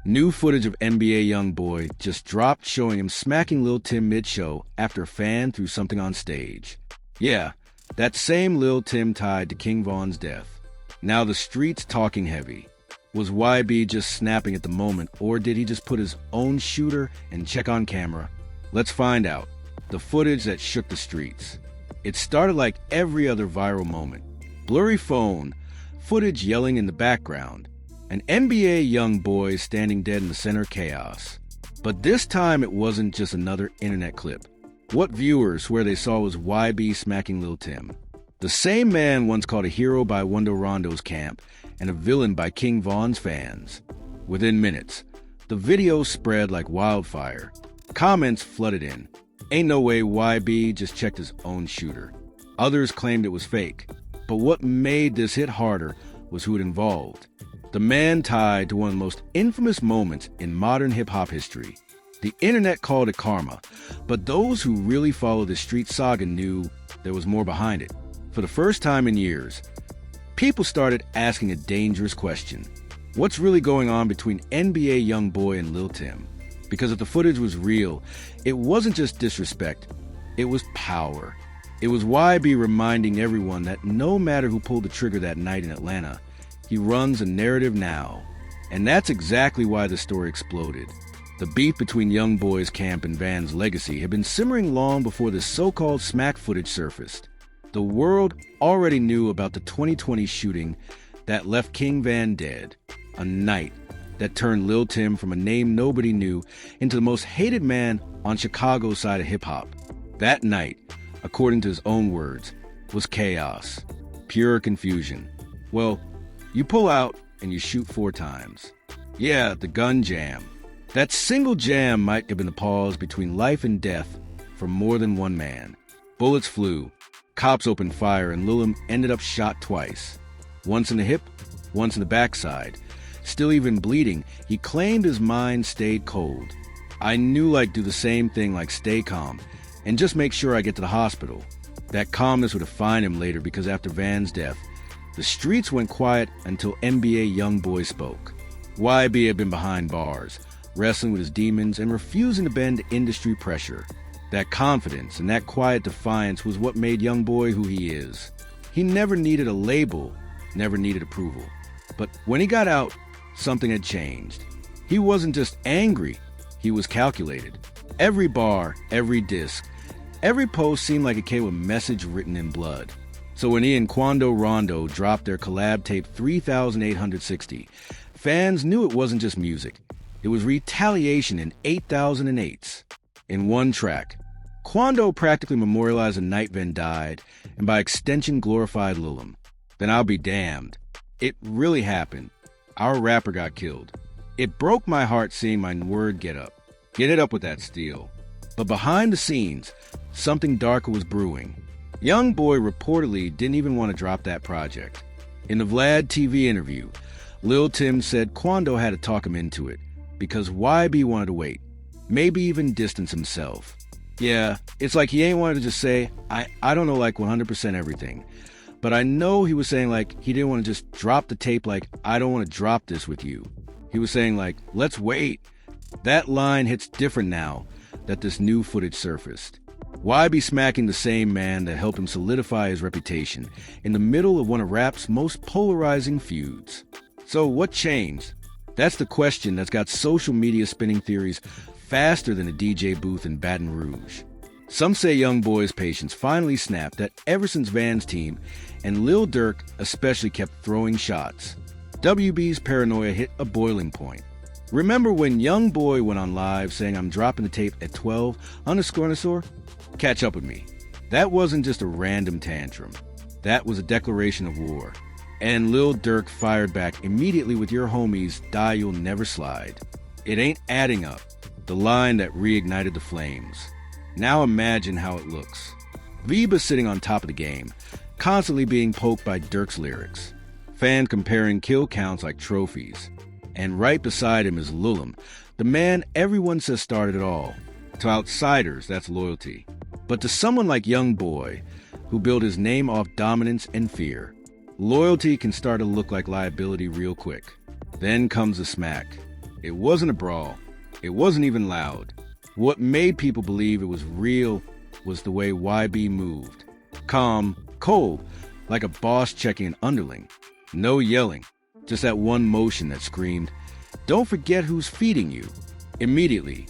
New footage of NBA YoungBoy just dropped showing him smacking Lil Tim mid-show after a fan threw something on stage. Yeah, that same Lil Tim tied to King Von's death. Now the street's talking heavy. Was YB just snapping at the moment, or did he just put his own shooter and check on camera? Let's find out. The footage that shook the streets. It started like every other viral moment. Blurry phone, footage yelling in the background, an NBA YoungBoy standing dead in the center of chaos. But this time it wasn't just another internet clip. What viewers swear they saw was YB smacking Lil Tim. The same man once called a hero by Wando Rondo's camp and a villain by King Von's fans. Within minutes, the video spread like wildfire. Comments flooded in. Ain't no way YB just checked his own shooter. Others claimed it was fake. But what made this hit harder was who it involved. The man tied to one of the most infamous moments in modern hip-hop history. The internet called it karma, but those who really followed the street saga knew there was more behind it. For the first time in years, people started asking a dangerous question. What's really going on between NBA YoungBoy and Lil Tim? Because if the footage was real, it wasn't just disrespect, it was power. It was YB reminding everyone that no matter who pulled the trigger that night in Atlanta, he runs a narrative now. And that's exactly why the story exploded. The beef between YoungBoy's camp and Van's legacy had been simmering long before this so-called smack footage surfaced. The world already knew about the 2020 shooting that left King Van dead, a night that turned Lil Tim from a name nobody knew into the most hated man on Chicago's side of hip-hop. That night, according to his own words, was chaos, pure confusion. Well, you pull out and you shoot 4 times. Yeah, the gun jam. That single jam might have been the pause between life and death for more than one man. Bullets flew, cops opened fire, and Lil ended up shot twice. Once in the hip, once in the backside. Still even bleeding, he claimed his mind stayed cold. I knew I'd do the same thing, like stay calm, and just make sure I get to the hospital. That calmness would define him later, because after Van's death, the streets went quiet until NBA YoungBoy spoke. YB had been behind bars, wrestling with his demons and refusing to bend to industry pressure. That confidence and that quiet defiance was what made YoungBoy who he is. He never needed a label, never needed approval. But when he got out, something had changed. He wasn't just angry, he was calculated. Every bar, every disc, every post seemed like it came with a message written in blood. So when he and Wando Rondo dropped their collab tape 3860, fans knew it wasn't just music. It was retaliation in 8008s. In one track, Wando practically memorialized the night Van died, and by extension glorified Lil. Then I'll be damned. It really happened. Our rapper got killed. It broke my heart seeing my word get up. Get it up with that steel. But behind the scenes, something darker was brewing. YoungBoy reportedly didn't even want to drop that project. In the Vlad TV interview, Lil Tim said Wando had to talk him into it, because YB wanted to wait, maybe even distance himself. Yeah, it's like he ain't wanted to just say, I don't know like 100% everything. But I know he was saying like he didn't want to just drop the tape like, I don't want to drop this with you. He was saying like, let's wait. That line hits different now that this new footage surfaced. Why be smacking the same man that helped him solidify his reputation in the middle of one of rap's most polarizing feuds? So what changed? That's the question that's got social media spinning theories faster than a DJ booth in Baton Rouge. Some say YoungBoy's patience finally snapped that ever since Van's team and Lil Durk especially kept throwing shots, WB's paranoia hit a boiling point. Remember when YoungBoy went on live saying I'm dropping the tape at 12__? Catch up with me. That wasn't just a random tantrum. That was a declaration of war. And Lil Durk fired back immediately with your homies, Die You'll Never Slide. It ain't adding up. The line that reignited the flames. Now imagine how it looks. Viba's sitting on top of the game, constantly being poked by Durk's lyrics. Fan comparing kill counts like trophies. And right beside him is Lil, the man everyone says started it all. To outsiders, that's loyalty. But to someone like YoungBoy, who built his name off dominance and fear, loyalty can start to look like liability real quick. Then comes the smack. It wasn't a brawl. It wasn't even loud. What made people believe it was real was the way YB moved. Calm, cold, like a boss checking an underling. No yelling, just that one motion that screamed, "Don't forget who's feeding you." Immediately,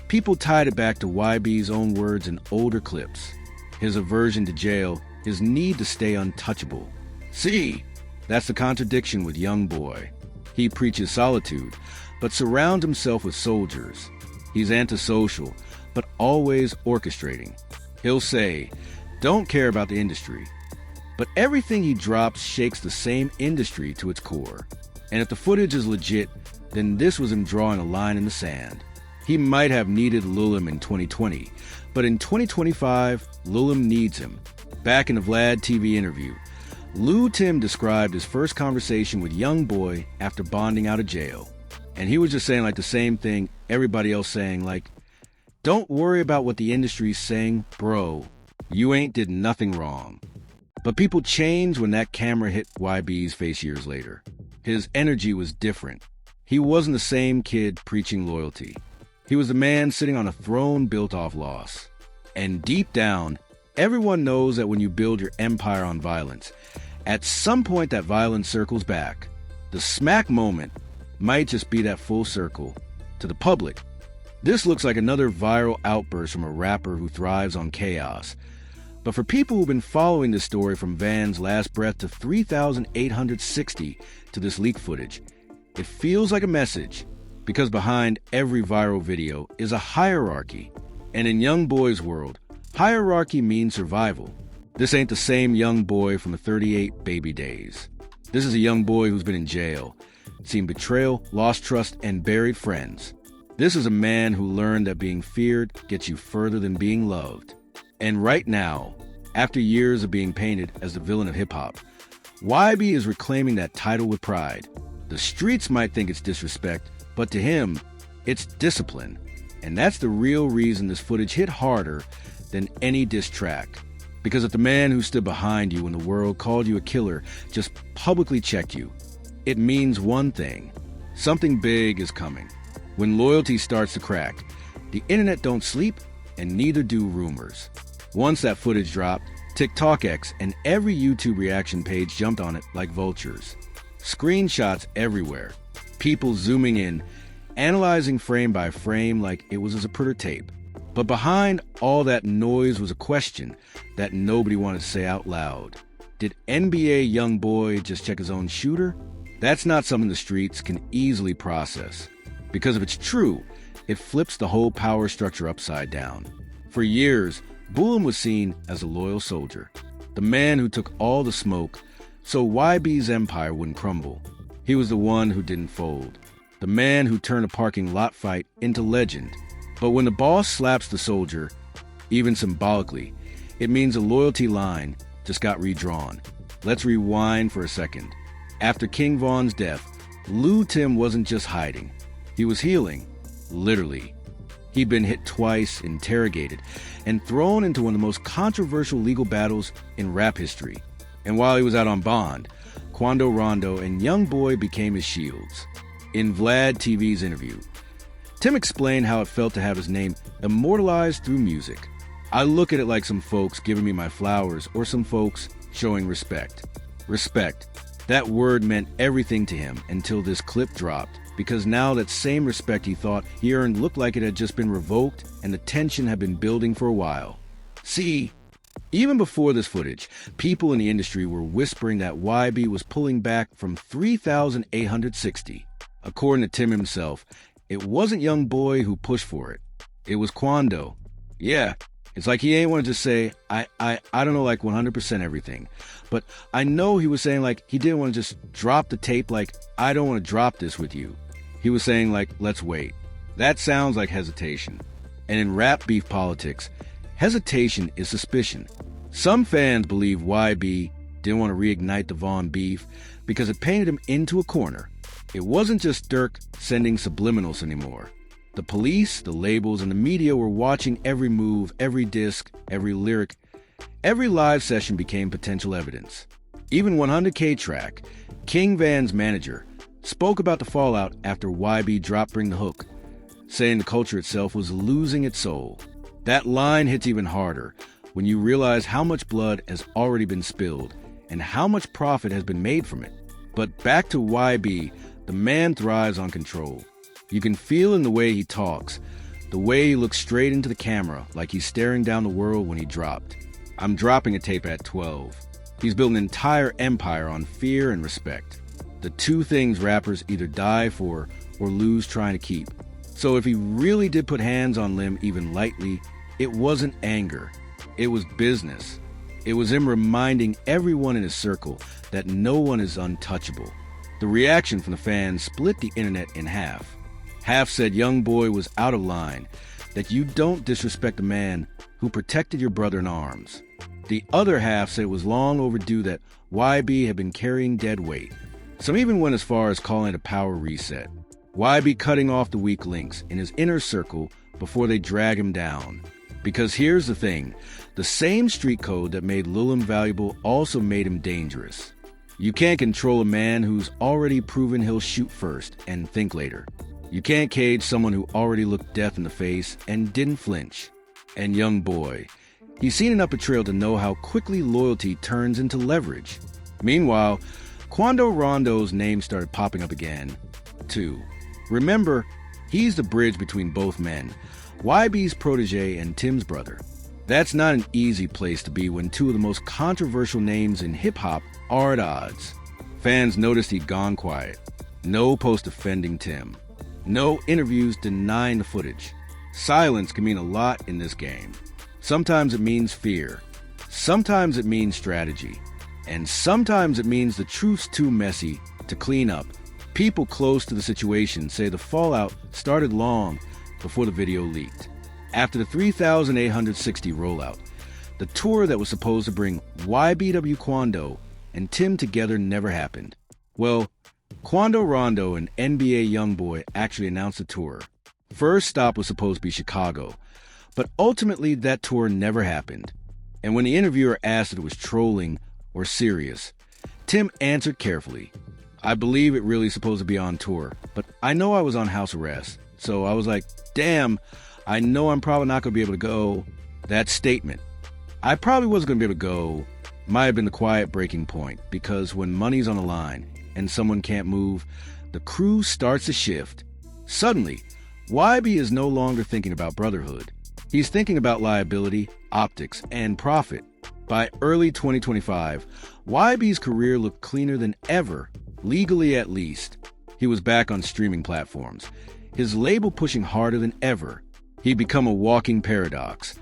people tied it back to YB's own words in older clips. His aversion to jail, his need to stay untouchable. See, that's the contradiction with YoungBoy. He preaches solitude, but surrounds himself with soldiers. He's antisocial, but always orchestrating. He'll say, "Don't care about the industry." But everything he drops shakes the same industry to its core. And if the footage is legit, then this was him drawing a line in the sand. He might have needed Lul in 2020, but in 2025, Lul needs him. Back in the Vlad TV interview, Lul Tim described his first conversation with YoungBoy after bonding out of jail. And he was just saying like the same thing everybody else saying, like, "Don't worry about what the industry's saying, bro. You ain't did nothing wrong." But people changed when that camera hit YB's face years later. His energy was different. He wasn't the same kid preaching loyalty. He was the man sitting on a throne built off loss. And deep down, everyone knows that when you build your empire on violence, at some point that violence circles back. The smack moment might just be that full circle. To the public, this looks like another viral outburst from a rapper who thrives on chaos. But for people who've been following this story from Van's last breath to 3,860 to this leak footage, it feels like a message, because behind every viral video is a hierarchy. And in YoungBoy's world, hierarchy means survival. This ain't the same YoungBoy from the 38 baby days. This is a YoungBoy who's been in jail, seen betrayal, lost trust, and buried friends. This is a man who learned that being feared gets you further than being loved. And right now, after years of being painted as the villain of hip-hop, YB is reclaiming that title with pride. The streets might think it's disrespect, but to him, it's discipline. And that's the real reason this footage hit harder than any diss track. Because if the man who stood behind you when the world called you a killer just publicly checked you, it means one thing: something big is coming. When loyalty starts to crack, the internet don't sleep, and neither do rumors. Once that footage dropped, TikTok and every YouTube reaction page jumped on it like vultures. Screenshots everywhere, people zooming in, analyzing frame by frame like it was a Zapruder tape. But behind all that noise was a question that nobody wanted to say out loud. Did NBA YoungBoy just check his own shooter? That's not something the streets can easily process. Because if it's true, it flips the whole power structure upside down. For years, Bullen was seen as a loyal soldier, the man who took all the smoke so YB's empire wouldn't crumble. He was the one who didn't fold, the man who turned a parking lot fight into legend. But when the boss slaps the soldier, even symbolically, it means a loyalty line just got redrawn. Let's rewind for a second. After King Von's death, Lul Tim wasn't just hiding. He was healing, literally. He'd been hit twice, interrogated, and thrown into one of the most controversial legal battles in rap history. And while he was out on bond, Quando Rondo and YoungBoy became his shields. In Vlad TV's interview, Tim explained how it felt to have his name immortalized through music. "I look at it like some folks giving me my flowers or some folks showing respect." Respect. That word meant everything to him until this clip dropped, because now that same respect he thought he earned looked like it had just been revoked and the tension had been building for a while. See, even before this footage, people in the industry were whispering that YB was pulling back from 3,860. According to Tim himself, it wasn't YoungBoy who pushed for it. It was Quando. Yeah, it's like he ain't want to just say, I don't know, like 100% everything. But I know he was saying like he didn't want to just drop the tape like, "I don't want to drop this with you." He was saying like, "Let's wait." That sounds like hesitation. And in rap beef politics, hesitation is suspicion. Some fans believe YB didn't want to reignite the Von beef because it painted him into a corner. It wasn't just Dirk sending subliminals anymore. The police, the labels, and the media were watching every move, every disc, every lyric. Every live session became potential evidence. Even 100K Track, King Van's manager, spoke about the fallout after YB dropped Bring the Hook, saying the culture itself was losing its soul. That line hits even harder when you realize how much blood has already been spilled and how much profit has been made from it. But back to YB, the man thrives on control. You can feel in the way he talks, the way he looks straight into the camera like he's staring down the world when he dropped. I'm dropping a tape at 12. He's built an entire empire on fear and respect. The two things rappers either die for or lose trying to keep. So if he really did put hands on Lim even lightly, it wasn't anger. It was business. It was him reminding everyone in his circle that no one is untouchable. The reaction from the fans split the internet in half. Half said YoungBoy was out of line, that you don't disrespect a man who protected your brother in arms. The other half said it was long overdue that YB had been carrying dead weight. Some even went as far as calling it a power reset. YB cutting off the weak links in his inner circle before they drag him down. Because here's the thing, the same street code that made Lul invaluable also made him dangerous. You can't control a man who's already proven he'll shoot first and think later. You can't cage someone who already looked death in the face and didn't flinch. And YoungBoy, he's seen enough betrayal to know how quickly loyalty turns into leverage. Meanwhile, Quando Rondo's name started popping up again, too. Remember, he's the bridge between both men, YB's protege and Tim's brother. That's not an easy place to be when two of the most controversial names in hip-hop are at odds. Fans noticed he'd gone quiet. No post defending Tim. No interviews denying the footage. Silence can mean a lot in this game. Sometimes it means fear. Sometimes it means strategy. And sometimes it means the truth's too messy to clean up. People close to the situation say the fallout started long before the video leaked. After the 3,860 rollout, the tour that was supposed to bring YBW Quando and Tim together never happened. Well, Quando Rondo and NBA YoungBoy actually announced the tour. First stop was supposed to be Chicago, but ultimately that tour never happened. And when the interviewer asked if it was trolling or serious, Tim answered carefully, "I believe it really supposed to be on tour, but I know I was on house arrest, so I was like, damn, I know I'm probably not going to be able to go." That statement, "I probably wasn't going to be able to go," might have been the quiet breaking point, because when money's on the line and someone can't move, the crew starts to shift. Suddenly, YB is no longer thinking about brotherhood. He's thinking about liability, optics, and profit. By early 2025, YB's career looked cleaner than ever, legally at least. He was back on streaming platforms, his label pushing harder than ever. He'd become a walking paradox,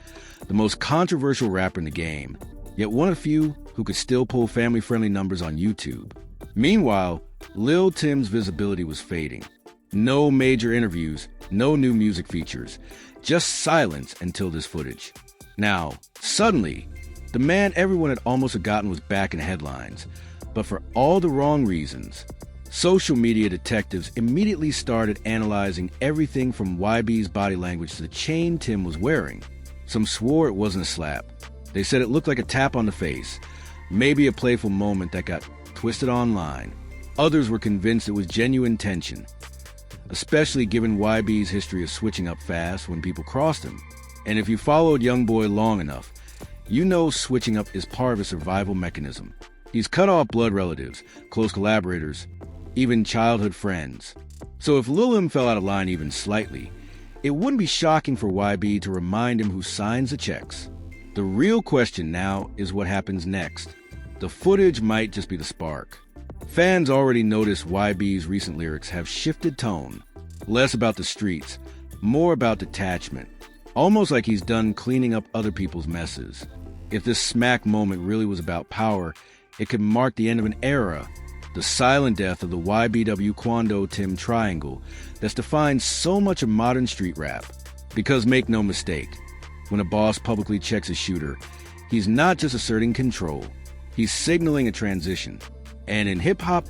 the most controversial rapper in the game, yet one of few who could still pull family-friendly numbers on YouTube. Meanwhile, Lil Tim's visibility was fading. No major interviews, no new music features, just silence until this footage. Now, suddenly, the man everyone had almost forgotten was back in headlines, but for all the wrong reasons. Social media detectives immediately started analyzing everything from YB's body language to the chain Tim was wearing. Some swore it wasn't a slap. They said it looked like a tap on the face, maybe a playful moment that got twisted online. Others were convinced it was genuine tension, especially given YB's history of switching up fast when people crossed him. And if you followed YoungBoy long enough, you know switching up is part of a survival mechanism. He's cut off blood relatives, close collaborators, even childhood friends. So if Lil M fell out of line even slightly, it wouldn't be shocking for YB to remind him who signs the checks. The real question now is what happens next. The footage might just be the spark. Fans already noticed YB's recent lyrics have shifted tone. Less about the streets, more about detachment. Almost like he's done cleaning up other people's messes. If this smack moment really was about power, it could mark the end of an era, the silent death of the YBW Quando Tim triangle that's defined so much of modern street rap. Because make no mistake, when a boss publicly checks a shooter, he's not just asserting control, he's signaling a transition. And in hip-hop,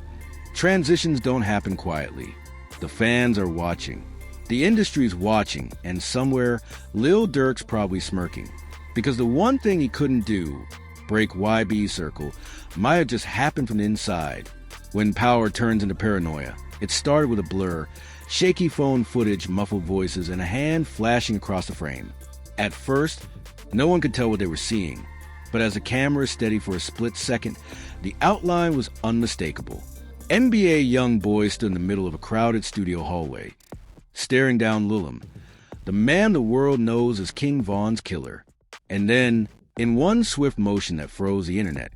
transitions don't happen quietly. The fans are watching. The industry's watching, and somewhere, Lil Durk's probably smirking. Because the one thing he couldn't do, break YB's circle, might have just happened from the inside. When power turns into paranoia, It started with a blur, shaky phone footage, muffled voices, and a hand flashing across the frame. At first, no one could tell what they were seeing, but as the camera steadied for a split second, the outline was unmistakable. NBA YoungBoy stood in the middle of a crowded studio hallway, staring down Lul, the man the world knows as King Von's killer. And then, in one swift motion that froze the internet,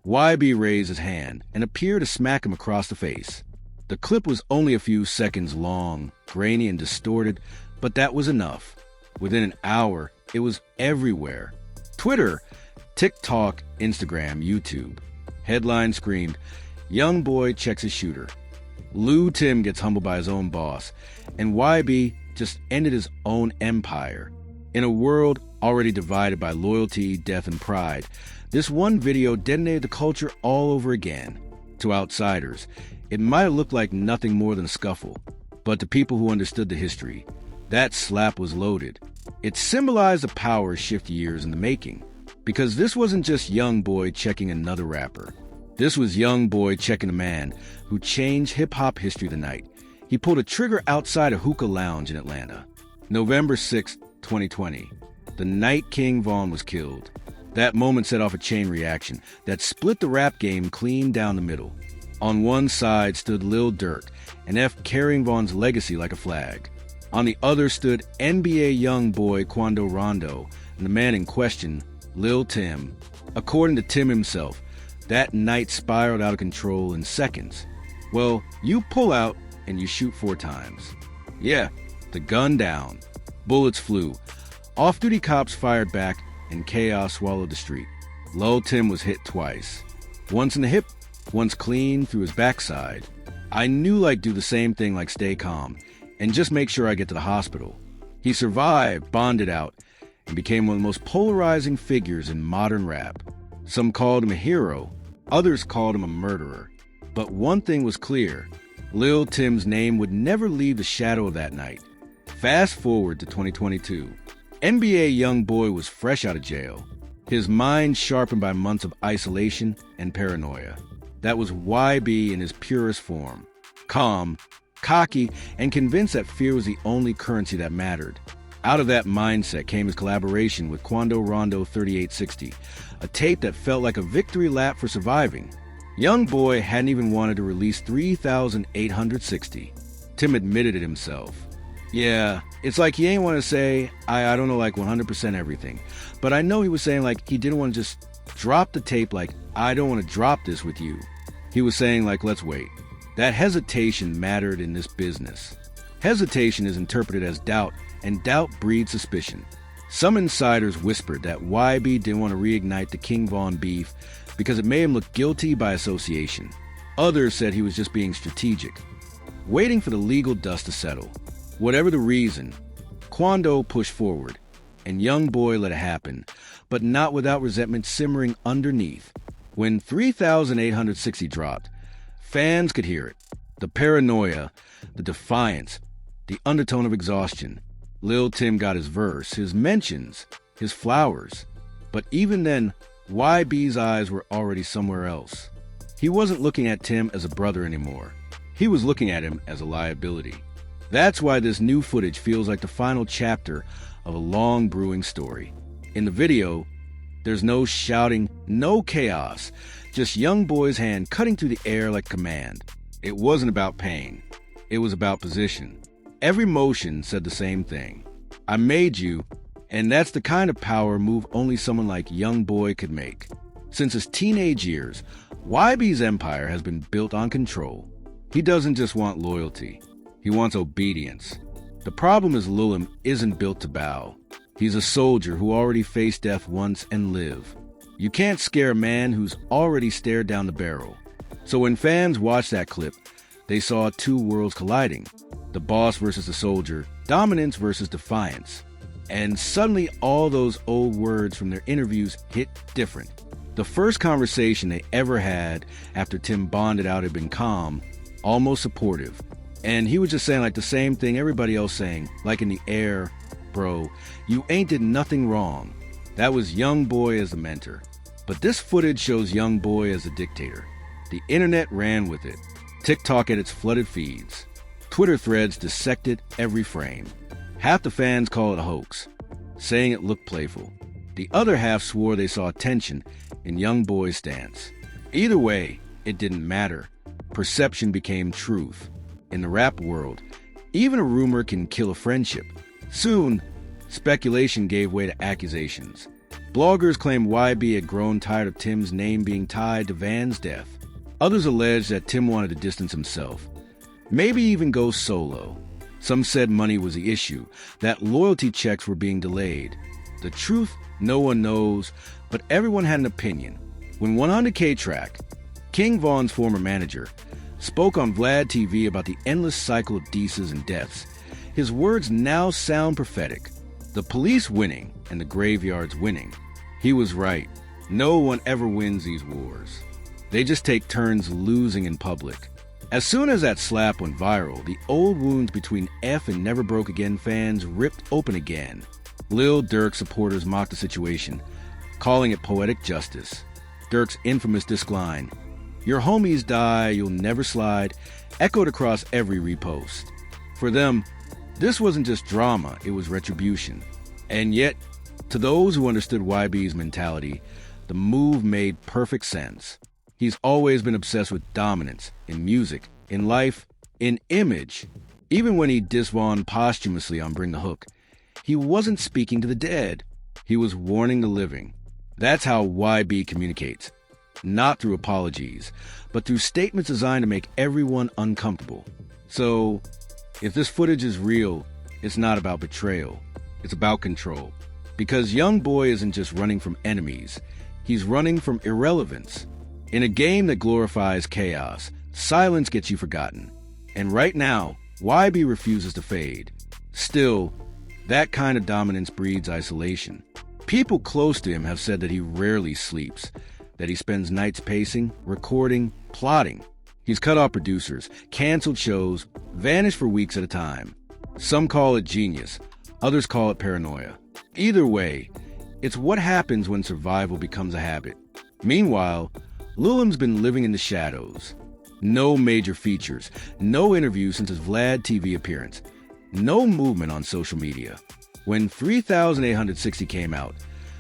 YB raised his hand and appeared to smack him across the face. The clip was only a few seconds long, grainy and distorted, but that was enough. Within an hour, it was everywhere. Twitter, TikTok, Instagram, YouTube. Headline screamed, "YoungBoy checks his shooter." Lul Tim gets humbled by his own boss, and YB just ended his own empire. In a world already divided by loyalty, death, and pride, this one video detonated the culture all over again. To outsiders, it might have looked like nothing more than a scuffle, but to people who understood the history, that slap was loaded. It symbolized a power shift years in the making, because this wasn't just YoungBoy checking another rapper. This was YoungBoy checking a man who changed hip-hop history the night he pulled a trigger outside a hookah lounge in Atlanta. November 6, 2020, the night King Von was killed. That moment set off a chain reaction that split the rap game clean down the middle. On one side stood Lil Durk and F carrying Von's legacy like a flag. On the other stood NBA YoungBoy Quando Rondo and the man in question, Lil Tim. According to Tim himself, that night spiraled out of control in seconds. Well, you pull out and you shoot 4 times. Yeah, the gun down. Bullets flew. Off-duty cops fired back and chaos swallowed the street. Lil Tim was hit twice. Once in the hip, once clean through his backside. I knew like do the same thing like stay calm and just make sure I get to the hospital. He survived, bonded out, and became one of the most polarizing figures in modern rap. Some called him a hero, others called him a murderer. But one thing was clear, Lil Tim's name would never leave the shadow of that night. Fast forward to 2022. NBA YoungBoy was fresh out of jail, his mind sharpened by months of isolation and paranoia. That was YB in his purest form. Calm, cocky, and convinced that fear was the only currency that mattered. Out of that mindset came his collaboration with Quando Rondo 3860, a tape that felt like a victory lap for surviving. YoungBoy hadn't even wanted to release 3860. Tim admitted it himself. Yeah, it's like he ain't want to say, I don't know like 100% everything. But I know he was saying like he didn't want to just drop the tape like, I don't want to drop this with you. He was saying like, let's wait. That hesitation mattered in this business. Hesitation is interpreted as doubt, and doubt breeds suspicion. Some insiders whispered that YB didn't want to reignite the King Von beef because it made him look guilty by association. Others said he was just being strategic, waiting for the legal dust to settle. Whatever the reason, Quando pushed forward, and YoungBoy let it happen, but not without resentment simmering underneath. When 3860 dropped, fans could hear it. The paranoia, the defiance, the undertone of exhaustion. Lil Tim got his verse, his mentions, his flowers. But even then, YB's eyes were already somewhere else. He wasn't looking at Tim as a brother anymore. He was looking at him as a liability. That's why this new footage feels like the final chapter of a long brewing story. In the video, there's no shouting, no chaos, just YoungBoy's hand cutting through the air like command. It wasn't about pain. It was about position. Every motion said the same thing. I made you, and that's the kind of power move only someone like YoungBoy could make. Since his teenage years, YB's empire has been built on control. He doesn't just want loyalty. He wants obedience. The problem is Lul isn't built to bow. He's a soldier who already faced death once and lived. You can't scare a man who's already stared down the barrel. So when fans watched that clip, they saw 2 worlds colliding. The boss versus the soldier, dominance versus defiance. And suddenly all those old words from their interviews hit different. The first conversation they ever had after Tim bonded out had been calm, almost supportive. And he was just saying like the same thing everybody else saying, like in the air, bro, you ain't did nothing wrong. That was YoungBoy as the mentor. But this footage shows YoungBoy as a dictator. The internet ran with it. TikTok at its flooded feeds. Twitter threads dissected every frame. Half the fans call it a hoax, saying it looked playful. The other half swore they saw tension in YoungBoy's stance. Either way, it didn't matter. Perception became truth. In the rap world, even a rumor can kill a friendship. Soon, speculation gave way to accusations. Bloggers claimed YB had grown tired of Tim's name being tied to Van's death. Others alleged that Tim wanted to distance himself, maybe even go solo. Some said money was the issue, that loyalty checks were being delayed. The truth, no one knows, but everyone had an opinion. When 100K Track, King Von's former manager, spoke on Vlad TV about the endless cycle of dises and deaths, his words now sound prophetic. The police winning and the graveyards winning. He was right. No one ever wins these wars. They just take turns losing in public. As soon as that slap went viral, the old wounds between F and Never Broke Again fans ripped open again. Lil Durk supporters mocked the situation, calling it poetic justice. Durk's infamous disc line, "Your homies die, you'll never slide," echoed across every repost. For them, this wasn't just drama, it was retribution. And yet, to those who understood YB's mentality, the move made perfect sense. He's always been obsessed with dominance, in music, in life, in image. Even when he dissed Von posthumously on Bring the Hook, he wasn't speaking to the dead. He was warning the living. That's how YB communicates. Not through apologies, but through statements designed to make everyone uncomfortable. So, if this footage is real, it's not about betrayal. It's about control. Because YoungBoy isn't just running from enemies. He's running from irrelevance. In a game that glorifies chaos, silence gets you forgotten. And right now, YB refuses to fade. Still, that kind of dominance breeds isolation. People close to him have said that he rarely sleeps, that he spends nights pacing, recording, plotting. He's cut off producers, canceled shows, vanished for weeks at a time. Some call it genius, others call it paranoia. Either way, it's what happens when survival becomes a habit. Meanwhile, Lul's been living in the shadows. No major features, no interviews since his Vlad TV appearance, no movement on social media. When 3860 came out,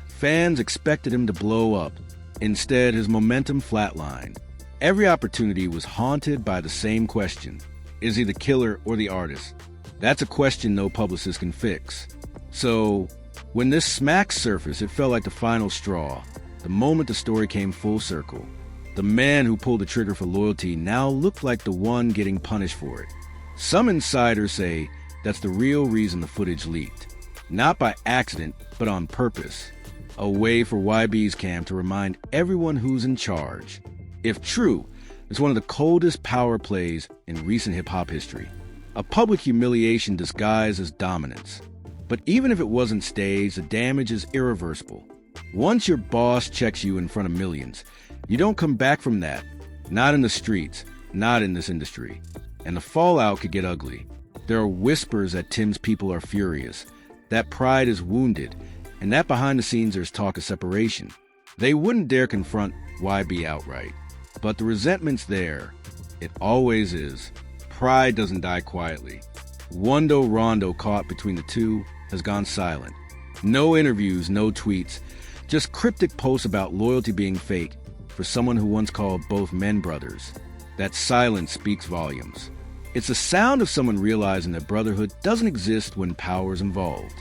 fans expected him to blow up. Instead, his momentum flatlined. Every opportunity was haunted by the same question. Is he the killer or the artist? That's a question no publicist can fix. So, when this smack surfaced, it felt like the final straw, the moment the story came full circle. The man who pulled the trigger for loyalty now looked like the one getting punished for it. Some insiders say that's the real reason the footage leaked. Not by accident, but on purpose. A way for YB's camp to remind everyone who's in charge. If true, it's one of the coldest power plays in recent hip-hop history. A public humiliation disguised as dominance. But even if it wasn't staged, the damage is irreversible. Once your boss checks you in front of millions, you don't come back from that. Not in the streets, not in this industry. And the fallout could get ugly. There are whispers that Tim's people are furious, that pride is wounded, and that behind the scenes there's talk of separation. They wouldn't dare confront YB outright. But the resentment's there. It always is. Pride doesn't die quietly. Wando Rondo, caught between the two, has gone silent. No interviews, no tweets, just cryptic posts about loyalty being fake for someone who once called both men brothers. That silence speaks volumes. It's the sound of someone realizing that brotherhood doesn't exist when power's involved.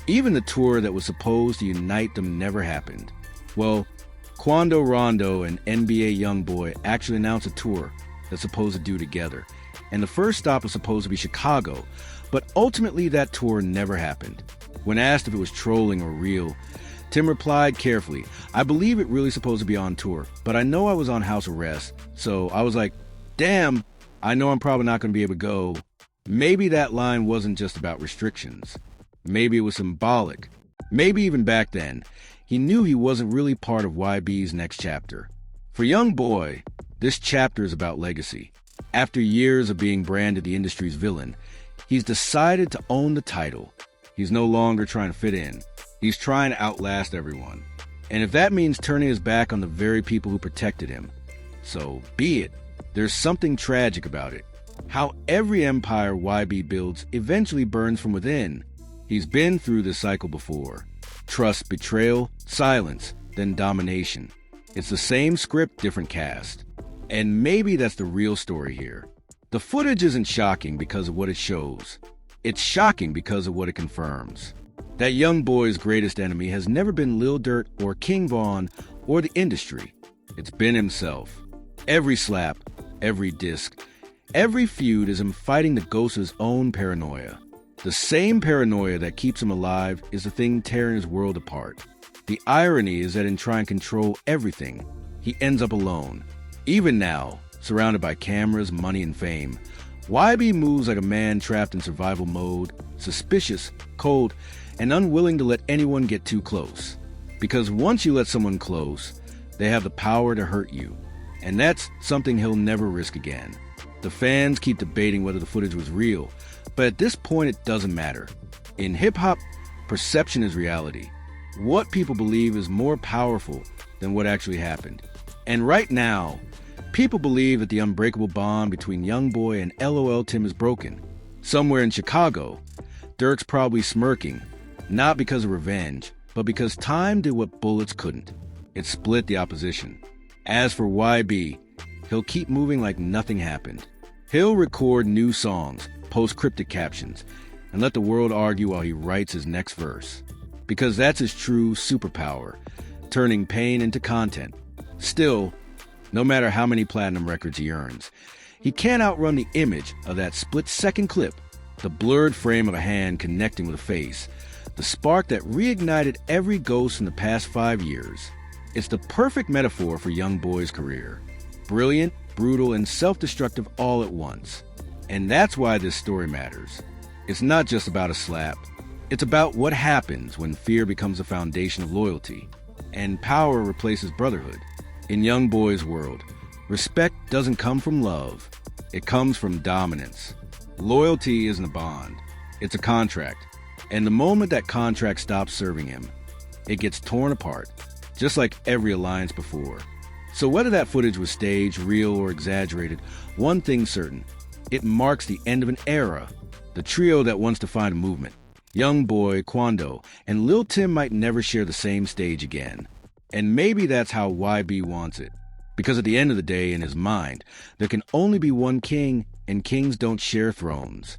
Even the tour that was supposed to unite them never happened. Well, Quando Rondo and NBA YoungBoy actually announced a tour that's supposed to do together. And the first stop was supposed to be Chicago, but ultimately that tour never happened. When asked if it was trolling or real, Tim replied carefully, "I believe it really supposed to be on tour, but I know I was on house arrest, so I was like, damn, I know I'm probably not going to be able to go." Maybe that line wasn't just about restrictions. Maybe it was symbolic. Maybe even back then, he knew he wasn't really part of YB's next chapter. For YoungBoy, this chapter is about legacy. After years of being branded the industry's villain, he's decided to own the title. He's no longer trying to fit in. He's trying to outlast everyone. And if that means turning his back on the very people who protected him, so be it. There's something tragic about it. How every empire YB builds eventually burns from within. He's been through this cycle before. Trust, betrayal, silence, then domination. It's the same script, different cast. And maybe that's the real story here. The footage isn't shocking because of what it shows. It's shocking because of what it confirms. That young boy's greatest enemy has never been Lil Durk or King Von or the industry. It's been himself. Every slap, every disc, every feud is him fighting the ghost of his own paranoia. The same paranoia that keeps him alive is the thing tearing his world apart. The irony is that in trying to control everything, he ends up alone. Even now, surrounded by cameras, money, and fame, YB moves like a man trapped in survival mode, suspicious, cold, and unwilling to let anyone get too close. Because once you let someone close, they have the power to hurt you. And that's something he'll never risk again. The fans keep debating whether the footage was real, but at this point it doesn't matter. In hip-hop, perception is reality. What people believe is more powerful than what actually happened. And right now, people believe that the unbreakable bond between YoungBoy and LOL Tim is broken. Somewhere in Chicago, Durk's probably smirking, not because of revenge, but because time did what bullets couldn't. It split the opposition. As for YB, he'll keep moving like nothing happened. He'll record new songs, post cryptic captions, and let the world argue while he writes his next verse. Because that's his true superpower, turning pain into content. Still, no matter how many platinum records he earns, he can't outrun the image of that split-second clip, the blurred frame of a hand connecting with a face, the spark that reignited every ghost in the past 5 years. It's the perfect metaphor for YoungBoy's career. Brilliant, brutal, and self-destructive all at once. And that's why this story matters. It's not just about a slap. It's about what happens when fear becomes the foundation of loyalty, and power replaces brotherhood. In YoungBoy's world, respect doesn't come from love. It comes from dominance. Loyalty isn't a bond. It's a contract. And the moment that contract stops serving him, it gets torn apart, just like every alliance before. So whether that footage was staged, real, or exaggerated, one thing's certain. It marks the end of an era. The trio that once defined a movement, YoungBoy, Quando, and Lil Tim, might never share the same stage again. And maybe that's how YB wants it. Because at the end of the day, in his mind, there can only be one king, and kings don't share thrones.